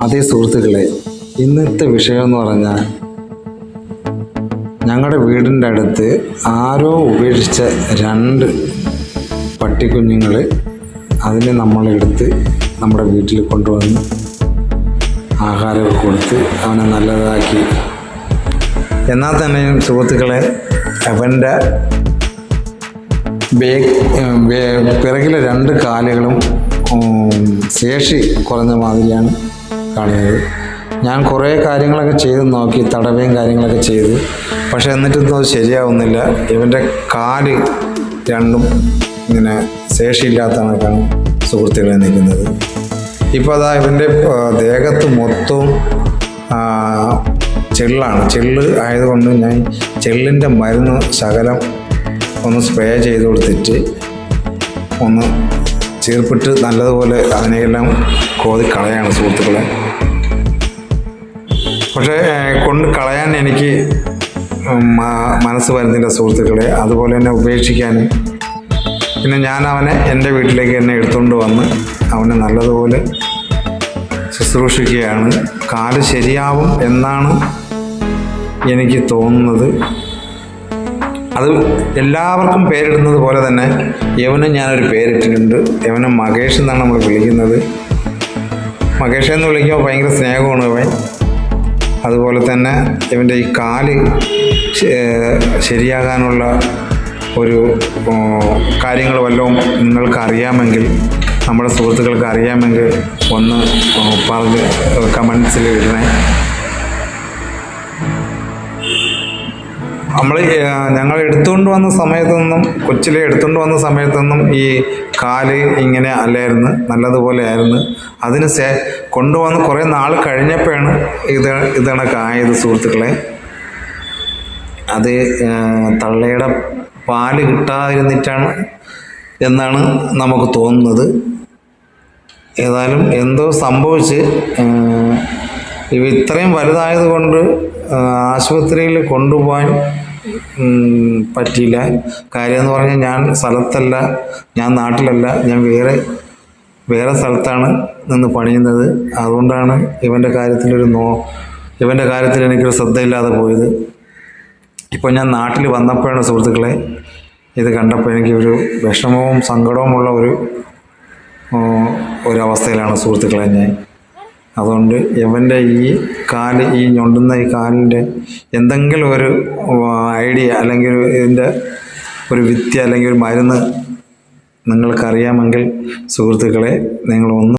അതേ സുഹൃത്തുക്കളെ, ഇന്നത്തെ വിഷയം എന്ന് പറഞ്ഞാൽ ഞങ്ങളുടെ വീടിൻ്റെ അടുത്ത് ആരോ ഉപേക്ഷിച്ച 2 പട്ടിക്കുഞ്ഞുങ്ങൾ അതിനെ നമ്മളെടുത്ത് നമ്മുടെ വീട്ടിൽ കൊണ്ടുവന്ന് ആഹാരമൊക്കെ കൊടുത്ത് അവനെ നല്ലതാക്കി. എന്നാൽ തന്നെയും സുഹൃത്തുക്കളെ, അവൻ്റെ പിറകിലെ 2 കാലുകളും ശേഷി കുറഞ്ഞ മാതിരിയാണ് കാണുന്നത്. ഞാൻ കുറേ കാര്യങ്ങളൊക്കെ ചെയ്ത് നോക്കി, തടവുകയും കാര്യങ്ങളൊക്കെ ചെയ്തു. പക്ഷെ എന്നിട്ടൊന്നും അത് ശരിയാവുന്നില്ല. ഇവൻ്റെ കാല് 2 ഇങ്ങനെ ശേഷിയില്ലാത്ത കണക്കാണ് സുഹൃത്തുക്കളെ നിൽക്കുന്നത്. ഇപ്പോൾ അതാ ഇവൻ്റെ ദേഹത്ത് മൊത്തവും ചെള്ളാണ്. ചെള്ള് ആയതുകൊണ്ട് ഞാൻ ചെള്ളിൻ്റെ മരുന്ന് ശകലം ഒന്ന് സ്പ്രേ ചെയ്ത് കൊടുത്തിട്ട് ഒന്ന് ചീർപ്പിട്ട് നല്ലതുപോലെ അതിനെയെല്ലാം കോതി കളയാണ് സുഹൃത്തുക്കളെ. പക്ഷേ കൊണ്ട് കളയാൻ എനിക്ക് മനസ്സ് വരുന്നില്ല സുഹൃത്തുക്കളെ. അതുപോലെ തന്നെ ഉപേക്ഷിക്കാനും. പിന്നെ ഞാൻ അവനെ എൻ്റെ വീട്ടിലേക്ക് തന്നെ എടുത്തുകൊണ്ട് വന്ന് അവനെ നല്ലതുപോലെ ശുശ്രൂഷിക്കുകയാണ്. കാല് ശരിയാവും എന്നാണ് എനിക്ക് തോന്നുന്നത്. അത് എല്ലാവർക്കും പേരിടുന്നത് പോലെ തന്നെ യവനും ഞാനൊരു പേരിട്ടിട്ടുണ്ട്. യവനെ മകേഷ് എന്നാണ് നമ്മൾ വിളിക്കുന്നത്. മകേഷ് എന്ന് വിളിക്കുമ്പോൾ ഭയങ്കര സ്നേഹമാണ് ഇവൻ. അതുപോലെ തന്നെ ഇവൻ്റെ ഈ കാല് ശരിയാകാനുള്ള ഒരു കാര്യങ്ങൾ വല്ലതും നിങ്ങൾക്ക് അറിയാമെങ്കിൽ, നമ്മുടെ സുഹൃത്തുക്കൾക്ക് അറിയാമെങ്കിൽ ഒന്ന് പറഞ്ഞ് കമൻസിൽ ഇടണേ. ഞങ്ങൾ എടുത്തുകൊണ്ട് വന്ന സമയത്തൊന്നും, കൊച്ചിലെ എടുത്തുകൊണ്ട് വന്ന സമയത്തൊന്നും ഈ കാല് ഇങ്ങനെ അല്ലായിരുന്നു, നല്ലതുപോലെ ആയിരുന്നു. അതിന് കൊണ്ടുവന്ന് കുറേ നാൾ കഴിഞ്ഞപ്പോഴാണ് ഇതണക്കായത് സുഹൃത്തുക്കളെ. അത് തള്ളയുടെ പാല് കിട്ടാതിരുന്നിട്ടാണ് എന്നാണ് നമുക്ക് തോന്നുന്നത്. ഏതായാലും എന്തോ സംഭവിച്ച് ഇവ ഇത്രയും വലുതായത് കൊണ്ട് ആശുപത്രിയിൽ കൊണ്ടുപോകാൻ പറ്റിയില്ല. കാര്യം എന്ന് പറഞ്ഞാൽ ഞാൻ സ്ഥലത്തല്ല, ഞാൻ നാട്ടിലല്ല, ഞാൻ വേറെ സ്ഥലത്താണ് നിന്ന് പണിയുന്നത്. അതുകൊണ്ടാണ് ഇവൻ്റെ കാര്യത്തിൽ എനിക്കൊരു ശ്രദ്ധയില്ലാതെ പോയത്. ഇപ്പോൾ ഞാൻ നാട്ടിൽ വന്നപ്പോഴാണ് സുഹൃത്തുക്കളെ ഇത് കണ്ടപ്പോൾ എനിക്കൊരു വിഷമവും സങ്കടവുമുള്ള ഒരവസ്ഥയിലാണ് സുഹൃത്തുക്കളെ ഞാൻ. അതുകൊണ്ട് ഇവൻ്റെ ഈ കാല്, ഈ ഞൊണ്ടുന്ന ഈ കാലിൻ്റെ എന്തെങ്കിലും ഒരു ഐഡിയ അല്ലെങ്കിൽ ഇതിൻ്റെ ഒരു വിദ്യ അല്ലെങ്കിൽ ഒരു മരുന്ന് നിങ്ങൾക്കറിയാമെങ്കിൽ സുഹൃത്തുക്കളെ നിങ്ങളൊന്ന്